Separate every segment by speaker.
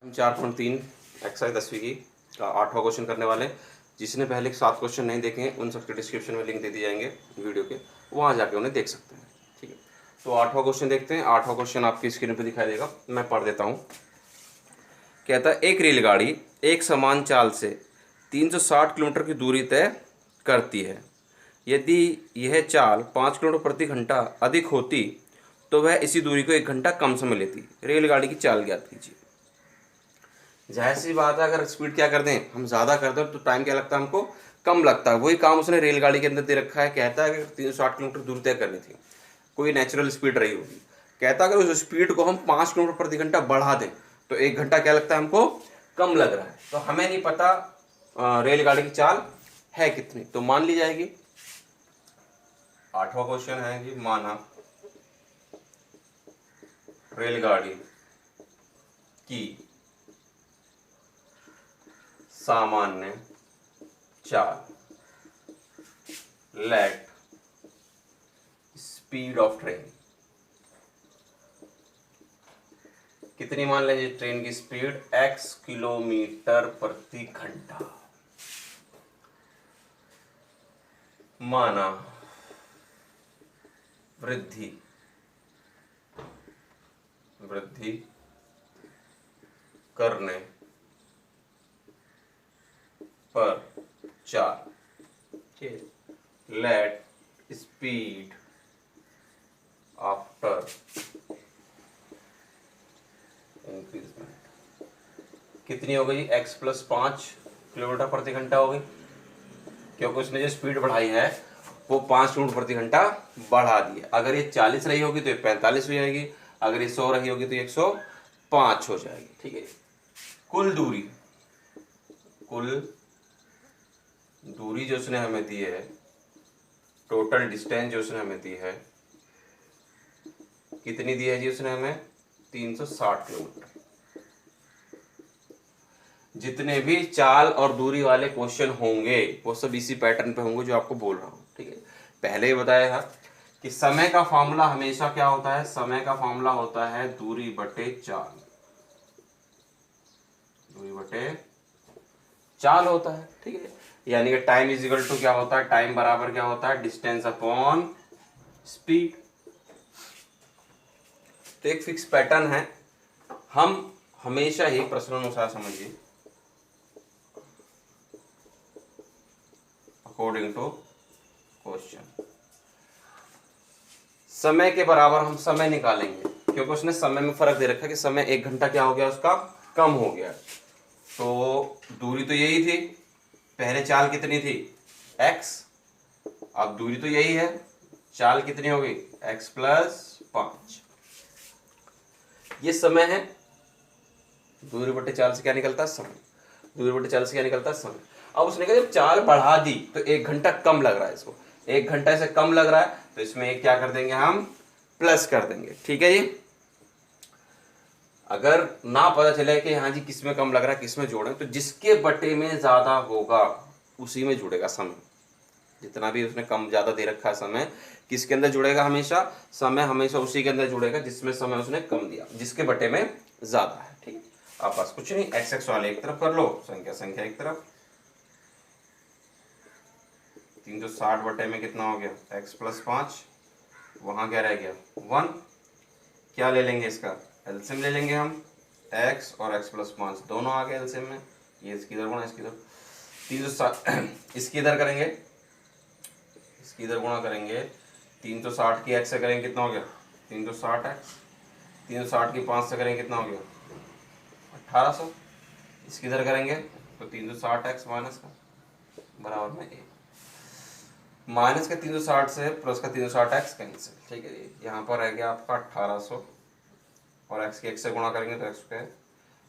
Speaker 1: 4.3 exercise 10वीं की का 8वां क्वेश्चन करने वाले हैं। जिसने पहले 7 क्वेश्चन नहीं देखे हैं उन सबके डिस्क्रिप्शन में लिंक दे दिए जाएंगे वीडियो के, वहाँ जाके उन्हें देख सकते हैं। ठीक है, तो 8वां क्वेश्चन देखते हैं। 8वां क्वेश्चन आपकी स्क्रीन पर दिखाई देगा, मैं पढ़ देता हूँ। कहता है एक रेलगाड़ी एक समान चाल से 360 किलोमीटर की दूरी तय करती है। यदि यह चाल 5 किलोमीटर प्रति घंटा अधिक होती तो वह इसी दूरी को 1 घंटा कम समय लेती। रेलगाड़ी की चाल ज्ञात कीजिए। जाहिर सी बात है, अगर स्पीड क्या कर दें हम ज़्यादा कर दें तो टाइम क्या लगता है हमको, कम लगता है। वही काम उसने रेलगाड़ी के अंदर दे रखा है। कहता है कि 360 किलोमीटर दूर तय करनी थी, कोई नेचुरल स्पीड रही होगी। कहता है अगर उस स्पीड को हम 5 किलोमीटर प्रति घंटा बढ़ा दें तो 1 घंटा क्या लगता है हमको, कम लग रहा है। तो हमें नहीं पता रेलगाड़ी की चाल है कितनी, तो मान ली जाएगी। 8वां क्वेश्चन है कि माना रेलगाड़ी की सामान्य चाल, लेट स्पीड ऑफ ट्रेन कितनी मान लीजिए। ट्रेन की स्पीड x किलोमीटर प्रति घंटा। माना वृद्धि करने पर चाल, लेट स्पीड आफ्टर इंक्रीजमेंट कितनी हो गई, x प्लस 5 किलोमीटर प्रति घंटा हो गई, क्योंकि उसने जो स्पीड बढ़ाई है वो 5 किलोमीटर प्रति घंटा बढ़ा दी है। अगर ये 40 रही होगी तो ये 45 हो जाएगी, अगर ये 100 रही होगी तो 105 हो जाएगी। ठीक है, कुल दूरी जो उसने हमें दी है, टोटल डिस्टेंस जो उसने हमें दी है, कितनी दी है जी उसने हमें, 360 किलोमीटर। जितने भी चाल और दूरी वाले क्वेश्चन होंगे वो सब इसी पैटर्न पे होंगे जो आपको बोल रहा हूं। ठीक है, पहले ही बताया था कि समय का फॉर्मूला हमेशा क्या होता है, समय का फॉर्मूला होता है दूरी बटे चाल, दूरी बटे चाल होता है। ठीक है, यानी कि टाइम इज इक्वल टू क्या होता है, टाइम बराबर क्या होता है, डिस्टेंस अपॉन स्पीड। तो एक फिक्स पैटर्न है, हम हमेशा ही प्रश्नानुसार समझिए, अकॉर्डिंग टू क्वेश्चन समय के बराबर हम समय निकालेंगे, क्योंकि उसने समय में फर्क दे रखा है कि समय 1 घंटा क्या हो गया उसका, कम हो गया। तो दूरी तो यही थी, पहले चाल कितनी थी x, अब दूरी तो यही है, चाल कितनी हो गई x प्लस 5। ये समय है, दूरी बटे चाल से क्या निकलता है, समय। दूरी बटे चाल से क्या निकलता है, समय। अब उसने कहा जब चाल बढ़ा दी तो 1 घंटा कम लग रहा है, इसको 1 घंटा से कम लग रहा है तो इसमें एक क्या कर देंगे हम, प्लस कर देंगे। ठीक है जी, अगर ना पता चले कि हाँ जी किसमें कम लग रहा है किसमें जोड़ें, तो जिसके बटे में ज्यादा होगा उसी में जुड़ेगा समय। जितना भी उसने कम ज्यादा दे रखा है समय, किसके अंदर जुड़ेगा, हमेशा समय हमेशा उसी के अंदर जुड़ेगा जिसमें समय उसने कम दिया, जिसके बटे में ज्यादा है। ठीक, आप बस कुछ नहीं, एक्स एक्स वाले एक तरफ कर लो, संख्या एक तरफ। 360 बटे में कितना हो गया, x प्लस 5, वहां क्या रह गया 1। क्या ले लेंगे, इसका एलसीएम ले लेंगे हम, x और x प्लस 5 दोनों आ गए एलसीएम में। ये इसकी इधर गुणा, इसकी इधर 360 इसकी इधर करेंगे, इसकी इधर गुणा करेंगे। 360 की x से करेंगे कितना हो गया 360x, 360 की 5 से करेंगे कितना हो गया 1800। इसकी इधर करेंगे तो 360x माइनस का बराबर में 1, माइनस का 360 से प्लस का 360x कैंसिल। ठीक है, यहाँ पर रह गया आपका 1800, और x की x से गुणा करेंगे तो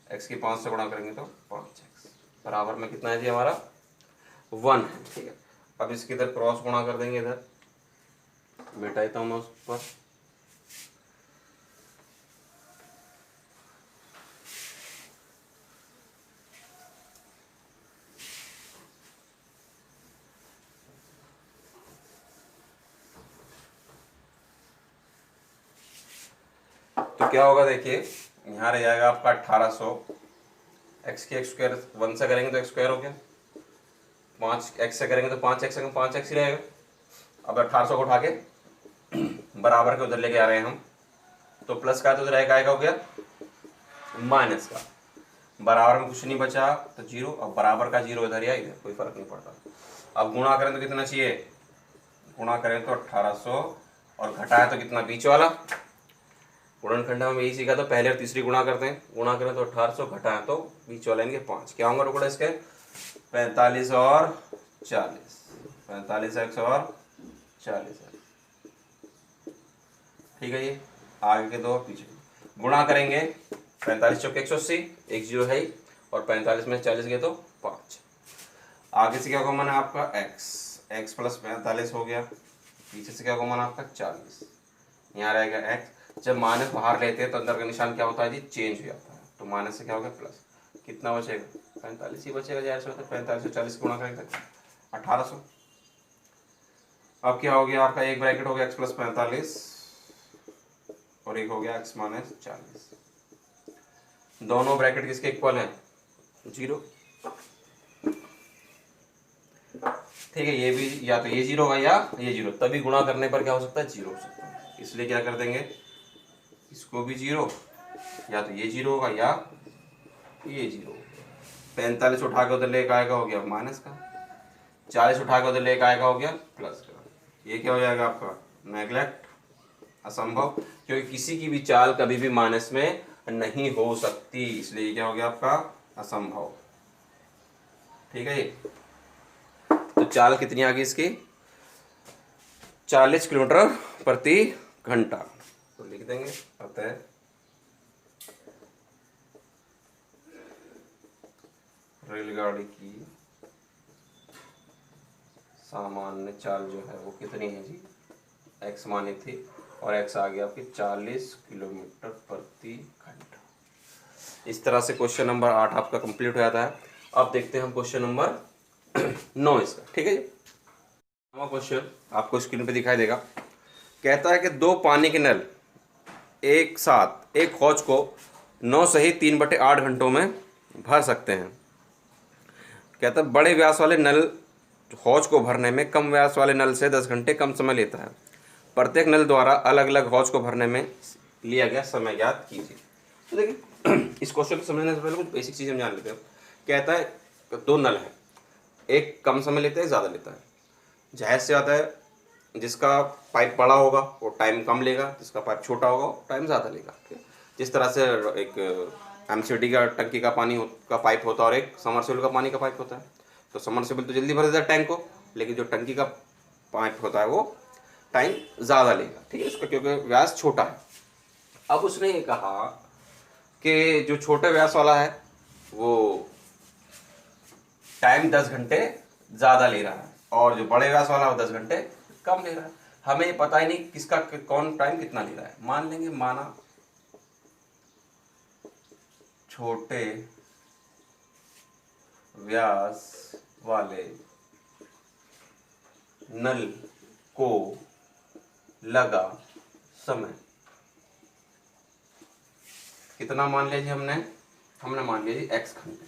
Speaker 1: x की 5 से गुणा करेंगे तो 5x बराबर में कितना है जी हमारा 1 है। ठीक है, अब इसके इधर क्रॉस गुणा कर देंगे, इधर मिटाता हूँ मैं उस पर। तो क्या होगा देखिए, यहाँ रह जाएगा आपका 1800 एक्स की एक्स स्क्वायर 1 से करेंगे तो एक्स स्क्वायर हो गया, 5x से करेंगे तो 5x 5x ही रहेगा। अब 1800 को उठा के बराबर के उधर लेके आ रहे हैं हम, तो प्लस का तो उधर आएगा हो गया माइनस का, बराबर में कुछ नहीं बचा तो जीरो। अब बराबर का जीरो इधर या इधर कोई फर्क नहीं पड़ता। अब गुणा करें तो कितना चाहिए, गुणा करें तो 1800 और घटाए तो कितना, बीच वाला। गुणनखंड में यही सीखा था, पहले और तीसरी गुणा करते हैं, गुणा करें तो 1800, घटाएं तो बीच वाला इनके 5, क्या होंगे टुकड़े इसके 45 और 40, 45x और 40x, ठीक है। ये आगे के दो पीछे गुणा करेंगे, 45 चौके 180, एक जीरो है ही, और 45 में 40 गए तो 5। आगे से क्या कॉमन है आपका x प्लस 45 हो गया, पीछे से क्या कॉमन आपका 40, यहाँ रहेगा x। जब माइनस बाहर लेते हैं तो अंदर का निशान क्या होता है जी, चेंज हो जाता है, तो माइनस से क्या हो गया प्लस, कितना बचेगा 45 ही बचेगा, जाहिर सी बात है 45 से 40 गुणा करेंगे 1800। अब क्या हो गया आपका, एक ब्रैकेट हो गया x प्लस 45 और एक हो गया x माइनस 40, दोनों ब्रैकेट किसके इक्वल हैं, जीरो, ठीक है। ये भी या तो ये जीरो होगा या ये जीरो, तभी गुणा करने पर क्या हो सकता है, जीरो हो सकता है, इसलिए क्या कर देंगे, इसको भी जीरो, या तो ये जीरो होगा या ये जीरो। 45 उठा के उधर लेकर आएगा हो गया माइनस का, 40 उठा के उधर लेकर आएगा हो गया प्लस का, ये क्या हो जाएगा आपका नेगलेक्ट, असंभव, क्योंकि किसी की भी चाल कभी भी माइनस में नहीं हो सकती, इसलिए क्या हो गया आपका असंभव, ठीक है। ये तो चाल कितनी आ गई इसकी, 40 किलोमीटर प्रति घंटा, तो लिख देंगे अतः रेलगाड़ी की सामान्य चाल जो है वो कितनी है जी, x मानी थी और x आ गया आपकी 40 किलोमीटर प्रति घंटा। इस तरह से क्वेश्चन नंबर 8 आपका कंप्लीट हो जाता है। अब देखते हैं हम क्वेश्चन नंबर 9 इसका, ठीक है जी। क्वेश्चन आपको स्क्रीन पे दिखाई देगा, कहता है कि दो पानी के नल एक साथ एक हौज को 9 सहित 3/8 घंटों में भर सकते हैं। कहता है बड़े व्यास वाले नल हौज को भरने में कम व्यास वाले नल से 10 घंटे कम समय लेता है। प्रत्येक नल द्वारा अलग अलग हौज को भरने में लिया गया समय ज्ञात कीजिए। तो देखिए इस क्वेश्चन को समझने से पहले कुछ बेसिक चीज़ हम जान लेते हैं। कहता है दो नल है, एक कम समय लेता है, ज़्यादा लेता है। जाहिर से आता है जिसका पाइप बड़ा होगा वो टाइम कम लेगा, जिसका पाइप छोटा होगा वो टाइम ज़्यादा लेगा, ठीक है। जिस तरह से एक एमसीडी का टंकी का पानी का पाइप होता है और एक समरसेबल का पानी का पाइप होता है, तो समरसेबल तो जल्दी भर देता है टैंक को, लेकिन जो टंकी का पाइप होता है वो टाइम ज़्यादा लेगा, ठीक है, उसका क्योंकि व्यास छोटा है। अब उसने ये कहा कि जो छोटे व्यास वाला है वो टाइम 10 घंटे ज़्यादा ले रहा है और जो बड़े व्यास वाला है वो 10 घंटे कम ले रहा है। हमें पता ही नहीं किसका कौन टाइम कितना ले रहा है। मान लेंगे, माना छोटे व्यास वाले नल को लगा समय कितना मान लिया जी, हमने मान लिया जी x घंटे,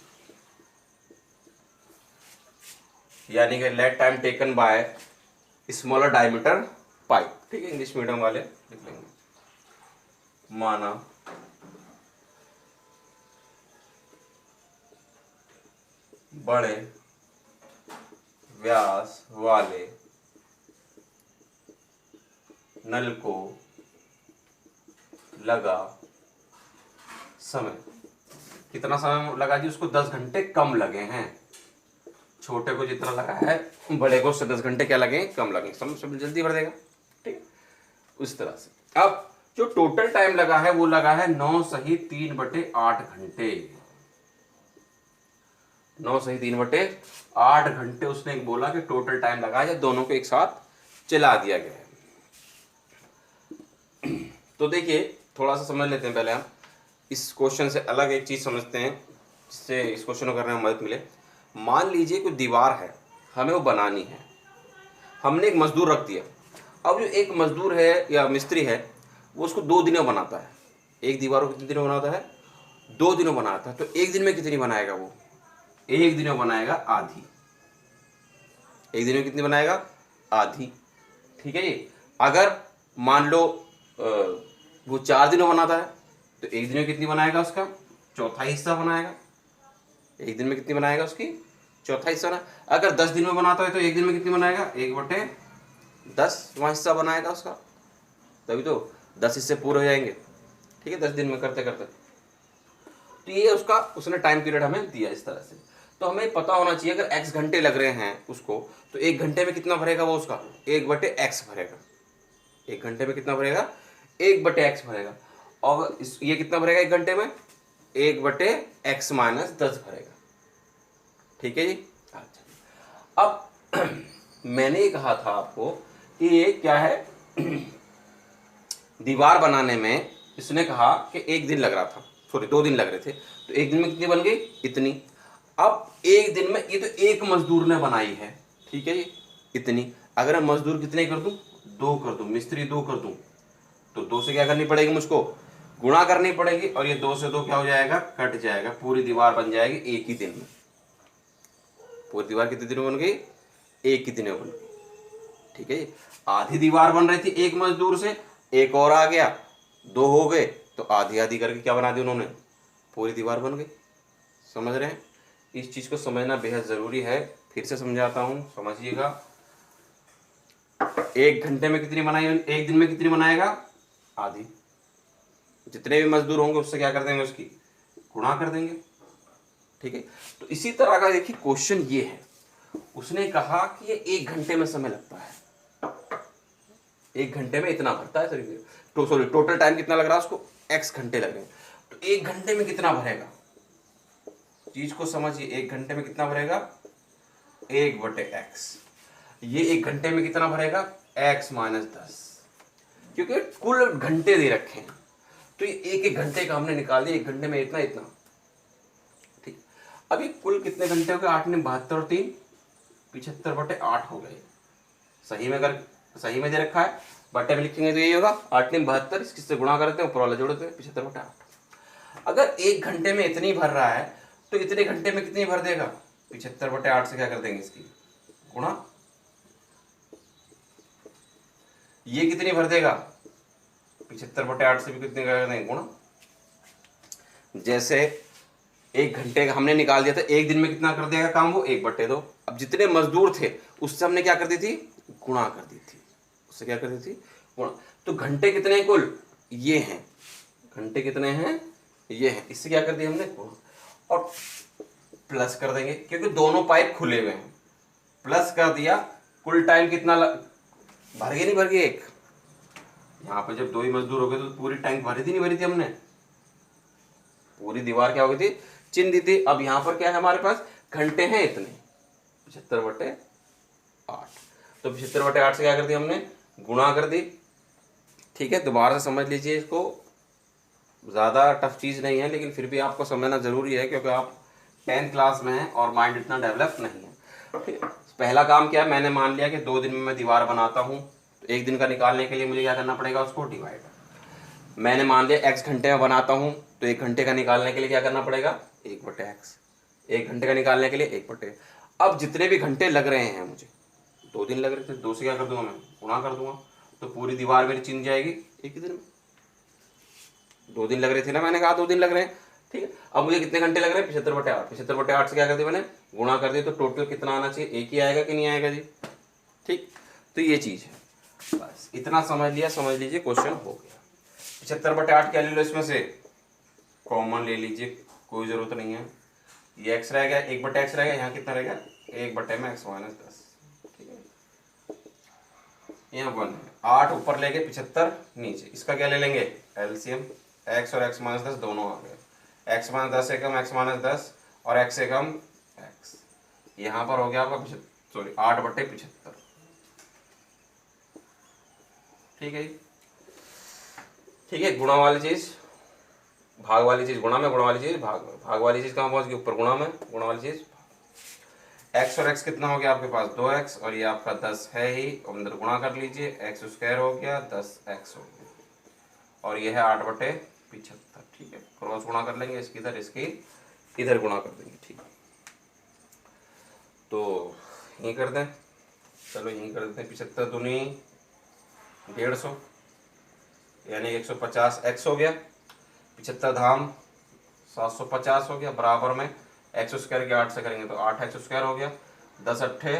Speaker 1: यानी कि late time taken by smaller diameter pipe, ठीक है, इंग्लिश मीडियम वाले लिख लेंगे। माना बड़े व्यास वाले नल को लगा समय, कितना समय लगा जी, उसको 10 घंटे कम लगे हैं। छोटे को जितना लगा है बड़े को उससे 10 घंटे क्या लगे, कम लगे, समय जल्दी भर देगा, ठीक, उस तरह से। अब जो टोटल टाइम लगा है वो लगा है 9 सही 3/8 घंटे, 9 सही 3/8 घंटे उसने बोला कि टोटल टाइम लगा है, दोनों को एक साथ चला दिया गया है। तो देखिए थोड़ा सा समझ लेते हैं पहले हम इस क्वेश्चन से अलग एक चीज़ समझते हैं जिससे इस क्वेश्चन को करने में मदद मिले। मान लीजिए कोई दीवार है, हमें वो बनानी है, हमने एक मजदूर रख दिया। अब जो एक मजदूर है या मिस्त्री है वो उसको 2 दिनों बनाता है। एक दीवार को कितने दिनों बनाता है, 2 दिनों बनाता है तो एक दिन में कितनी बनाएगा वो? एक दिन में बनाएगा आधी। एक दिन में कितनी बनाएगा? आधी। ठीक है जी। अगर मान लो वो 4 दिनों बनाता है तो एक दिन में कितनी बनाएगा? उसका चौथा हिस्सा बनाएगा। एक दिन में कितनी बनाएगा? उसकी चौथा हिस्सा ना। अगर 10 दिन में बनाता है तो एक दिन में कितनी बनाएगा? 1/10वां हिस्सा बनाएगा उसका। तभी तो 10 हिस्से पूरे हो जाएंगे। ठीक है, 10 दिन में करते करते। तो ये उसका उसने टाइम पीरियड हमें दिया इस तरह से। तो हमें पता होना चाहिए अगर x घंटे लग रहे हैं उसको तो 1 घंटे में कितना भरेगा वो? उसका 1/x भरेगा। 1 घंटे में कितना भरेगा? 1/x भरेगा। और ये कितना भरेगा 1 घंटे में? 1/x - 10 भरेगा। ठीक है जी। अच्छा, अब मैंने कहा था आपको कि ये क्या है दीवार बनाने में इसने कहा कि 1 दिन लग रहा था, सॉरी 2 दिन लग रहे थे, तो 1 दिन में कितनी बन गई? इतनी। अब 1 दिन में ये तो एक मजदूर ने बनाई है, ठीक है जी, इतनी। अगर मैं मजदूर कितने कर दूं? 2 कर दूं, मिस्त्री 2 कर दूं, तो 2 से क्या करनी पड़ेगी? मुझको गुणा करनी पड़ेगी, और ये 2 से 2 क्या हो जाएगा? कट जाएगा। पूरी दीवार बन जाएगी एक ही दिन में। पूरी दीवार कितने दिनों बन गई? एक ही दिन में बन गई। ठीक है जी। आधी दीवार बन रही थी एक मजदूर से, एक और आ गया, 2 हो गए, तो आधी आधी करके क्या बना दी उन्होंने? पूरी दीवार बन गई। समझ रहे हैं? इस चीज को समझना बेहद जरूरी है। फिर से समझाता हूं, समझिएगा। 1 घंटे में कितनी बनाई? 1 दिन में कितनी बनाएगा? आधी। जितने भी मजदूर होंगे उससे क्या कर देंगे? उसकी गुणा कर देंगे। ठीक है। तो इसी तरह का देखिए क्वेश्चन ये है। उसने कहा कि ये 1 घंटे में समय लगता है, 1 घंटे में इतना भरता है। सॉरी टोटल टाइम कितना लग रहा है उसको? x घंटे लग रहे हैं। तो 1 घंटे में कितना भरेगा? चीज को समझिए, 1 घंटे में कितना भरेगा? 1/x। ये 1 घंटे में कितना भरेगा? x - 10, क्योंकि कुल घंटे दे रखे हैं तो ये एक एक घंटे का हमने निकाल दिया। 1 घंटे में इतना इतना। ठीक। अभी कुल कितने घंटे हो गए? 8 ने 72 और 3 75/8 हो गए। सही में अगर सही में दे रखा है बट्टे में लिखेंगे तो यही होगा। 8 ने 72, इससे गुणा करते हैं, ऊपर वाला जोड़ते हैं, 75/8। अगर 1 घंटे में इतनी भर रहा है तो इतने घंटे में कितनी भर देगा? 75/8 से क्या कर देंगे? इसकी गुणा। ये कितनी भर देगा? 75/8 से भी कितने कर देंगे? गुणा। जैसे 1 घंटे का हमने निकाल दिया था, 1 दिन में कितना कर देगा काम वो? 1/2। अब जितने मजदूर थे उससे हमने क्या कर दी थी? गुणा कर दी थी। उससे क्या कर दी थी? गुणा। तो घंटे कितने हैं कुल? ये हैं। घंटे कितने हैं? ये हैं। इससे क्या कर दिया हमने? गुणा। और प्लस कर देंगे क्योंकि दोनों पाइप खुले हुए हैं। प्लस कर दिया। कुल टाइम कितना भर गई? नहीं भर गई? एक यहाँ पे जब 2 ही मजदूर हो गए तो पूरी टैंक भरी थी नहीं भरी थी? हमने पूरी दीवार क्या हो गई थी? चिन्ह दी थी। अब यहाँ पर क्या है हमारे पास? घंटे हैं इतने, 75/8। तो 75/8 से क्या कर दिया हमने? गुणा कर दी। ठीक है, दोबारा से समझ लीजिए इसको। ज़्यादा टफ चीज़ नहीं है लेकिन फिर भी आपको समझना जरूरी है क्योंकि आप 10th क्लास में हैं और माइंड इतना डेवलप नहीं है। ठीक है। पहला काम क्या है? मैंने मान लिया कि 2 दिन में मैं दीवार बनाता हूँ, तो 1 दिन का निकालने के लिए मुझे क्या करना पड़ेगा? उसको डिवाइड। मैंने मान लिया x घंटे में बनाता हूँ तो 1 घंटे का निकालने के लिए क्या करना पड़ेगा? 1/x। 1 घंटे का निकालने के लिए 1/। अब जितने भी घंटे लग रहे हैं मुझे, 2 दिन लग रहे थे, 2 से क्या कर दूंगा? मैं गुणा कर दूंगा। तो पूरी दीवार मेरी चिन जाएगी एक ही दिन में। 2 दिन लग रहे थे ना, मैंने कहा 2 दिन लग रहे हैं। ठीक है। अब मुझे कितने घंटे लग रहे हैं? 75/8। 75/8 से क्या कर दिया मैंने? गुणा कर दिया। तो टोटल कितना आना चाहिए? एक ही आएगा कि नहीं आएगा जी? ठीक। तो ये चीज है, बस इतना समझ लिया, समझ लीजिए क्वेश्चन हो गया। 75/8 क्या ले लो? इसमें से कॉमन ले लीजिए, कोई जरूरत नहीं है। ये x रह गया, 1/x रह गया। यहाँ कितना रहेगा? 1/x - 10। ठीक है। यहाँ 1 है, 8 ऊपर ले गए, 75 नीचे। इसका क्या ले लेंगे? एलसीएम। x और x - 10 दोनों आ गए। x - 10 से कम x - 10 और x से कम x। यहाँ पर हो गया आपका 8/75। ठीक है। ठीक है। गुणा वाली चीज भाग वाली चीज गुणा में, गुणा वाली चीज भाग में। भाग वाली चीज कहाँ पहुंच गई? ऊपर। गुणा में, गुणा वाली चीज x और x कितना हो गया आपके पास? 2x, और ये आपका 10 है ही, अंदर गुणा कर लीजिए। x² हो गया, 10x हो गया, और ये है 8/75। ठीक है, क्रॉस गुणा कर लेंगे, इसकी इधर गुणा कर देंगे। ठीक है, तो यहीं कर दें, चलो यहीं कर देते हैं। 75 दूनी 150 यानी 150 x हो गया, 75 धाम 750 हो गया, बराबर में एक्स स्क्वायर के 8 से करेंगे तो 8x स्क्वायर हो गया, 10 अट्ठे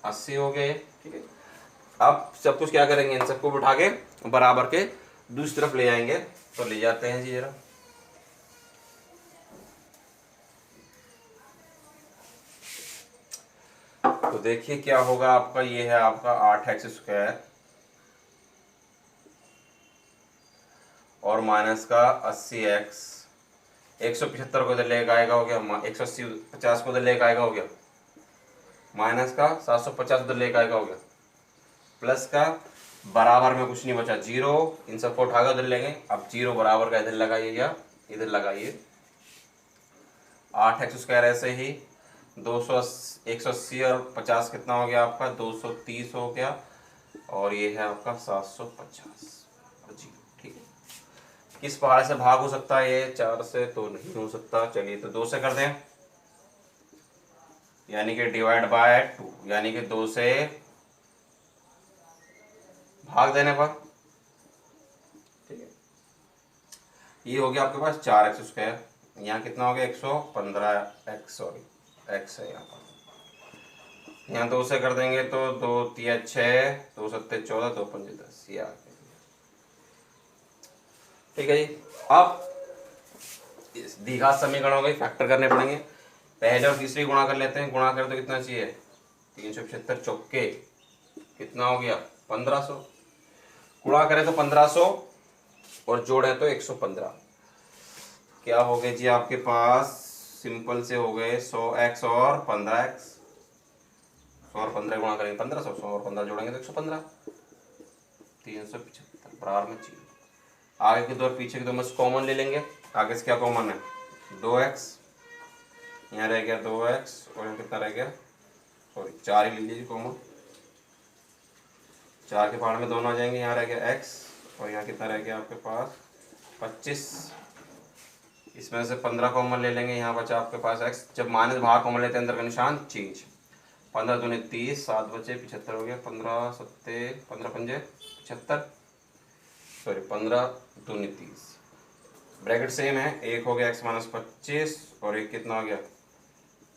Speaker 1: 80 हो गए। ठीक है, अब सब कुछ क्या करेंगे, इन सबको उठा के बराबर के दूसरी तरफ ले जाएंगे। तो ले जाते हैं जी जरा। तो देखिए क्या होगा आपका, ये है आपका 8x स्क्वायर और माइनस का 80x, 175 को इधर लेकर आएगा हो गया, 180 50 को इधर लेकर आएगा हो गया, माइनस का 750 उधर लेकर आएगा हो गया, प्लस का बराबर में कुछ नहीं बचा, 0, इन सबको उठाकर उधर लेंगे। अब 0 बराबर का इधर लगाइए या इधर लगाइए, 8x स्क्वायर ऐसे ही 180 और 50 कितना हो गया आपका 230 हो गया, और ये है आपका 750 और 0। ठीक है, किस पहाड़ से भाग हो सकता है, ये 4 से तो नहीं हो सकता। चलिए तो 2 से कर दें, यानी कि डिवाइड बाय 2, यानी कि 2 से भाग देने पर। ठीक है, ये हो गया आपके पास 4x स्क्वायर, यहाँ कितना हो गया 115x, सॉरी x है यहाँ पर, यहाँ 2 से कर देंगे तो 2 3 6, 2 7 14, 2 5 10, ये आ गया। ठीक है जी, अब द्विघात समीकरण हो गई, फैक्टर करने पड़ेंगे। पहले और तीसरी गुणा कर लेते हैं, गुणा कर तो कितना चाहिए 375 चौके कितना हो गया 1500, गुणा करें तो 1500 और जोड़े तो 115, क्या हो गए जी आपके पास, सिंपल से हो गए 100x और 15x, 100 और 15 गुणा करेंगे 1500, 100 और 15 जोड़ेंगे तो 115, 375 बराबर में 0। आगे के दो और पीछे के दो में कॉमन ले लेंगे, आगे से क्या कॉमन है 2x, यहाँ रह गया 2x और यहाँ कितना रह गया, सॉरी 4 ही ले लीजिए कॉमन, 4 के पहाड़ में दोनों आ जाएंगे, यहाँ रह गया x और यहाँ कितना रह गया आपके पास 25, इसमें से 15 कॉमन ले लेंगे, यहाँ बचा आपके पास x, जब माइनस बाहर कॉमन लेते हैं अंदर का निशान चेंज, 15 दूनी 30, 7 बचे 75 हो गया, 15 7 15 पंजे 75, सॉरी 15 दूनी 30, ब्रैकेट सेम है, एक हो गया x माइनस 25 और एक कितना हो गया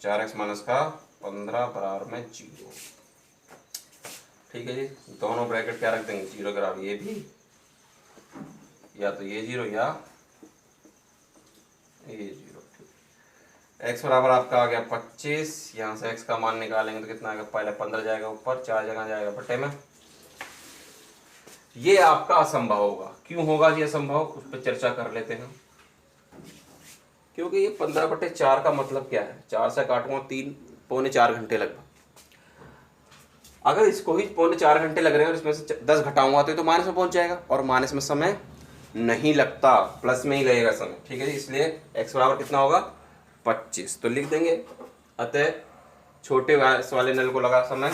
Speaker 1: 4x माइनस का 15 बराबर में 0। ठीक है जी, दोनों ब्रैकेट क्या रख देंगे 0 के बराबर, ये भी या तो ये 0 या ये 0। x बराबर आपका आ गया 25, यहाँ से x का मान निकालेंगे तो कितना आएगा, पहले 15 जाएगा ऊपर, 4 जगह जाएगा बटे में, ये आपका असंभव होगा। क्यों होगा जी असंभव, उस पर चर्चा कर लेते हैं। क्योंकि ये 15/4 का मतलब क्या है, 4 से काटूंगा 3 पौने 4 घंटे लगभग, अगर इसको ही पौने 4 घंटे लग रहे हैं और इसमें से 10 घटाऊंगा तो माइनस में पहुंच जाएगा, और माइनस में समय नहीं लगता, प्लस में ही लगेगा समय। ठीक है जी, इसलिए x बराबर कितना होगा 25, तो लिख देंगे, अतः छोटे व्यास वाले नल को लगा समय।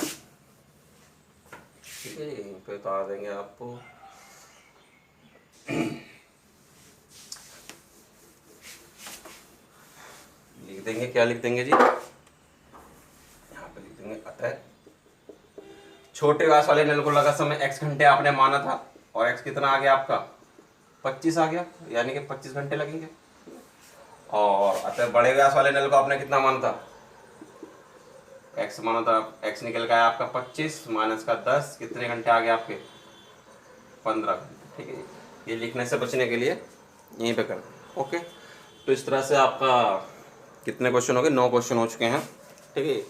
Speaker 1: ठीक है, यहीं पे बता देंगे आपको, लिख देंगे, क्या लिख देंगे जी, यहाँ पे लिख देंगे, अतः छोटे व्यास वाले नल को लगा समय x घंटे आपने माना था, और x कितना आ गया आपका 25 आ गया, यानी कि 25 घंटे लगेंगे। और अतः बड़े व्यास वाले नल को आपने कितना माना था, x माना था, x निकल गया आपका 25 माइनस का 10, कितने घंटे आ गए आपके 15 घंटे। ठीक है, ये लिखने से बचने के लिए यहीं पे कर दें। ओके, तो इस तरह से आपका कितने क्वेश्चन हो गए, 9 क्वेश्चन हो चुके हैं। ठीक है,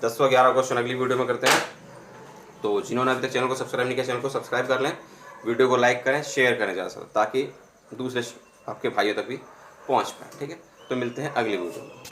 Speaker 1: 10वां 11 क्वेश्चन अगली वीडियो में करते हैं। तो जिन्होंने अभी तक चैनल को सब्सक्राइब नहीं किया, चैनल को सब्सक्राइब कर लें, वीडियो को लाइक करें, शेयर करें ज़्यादा से, ताकि दूसरे आपके भाइयों तक भी पहुंच पाए। ठीक है, तो मिलते हैं अगली वीडियो में।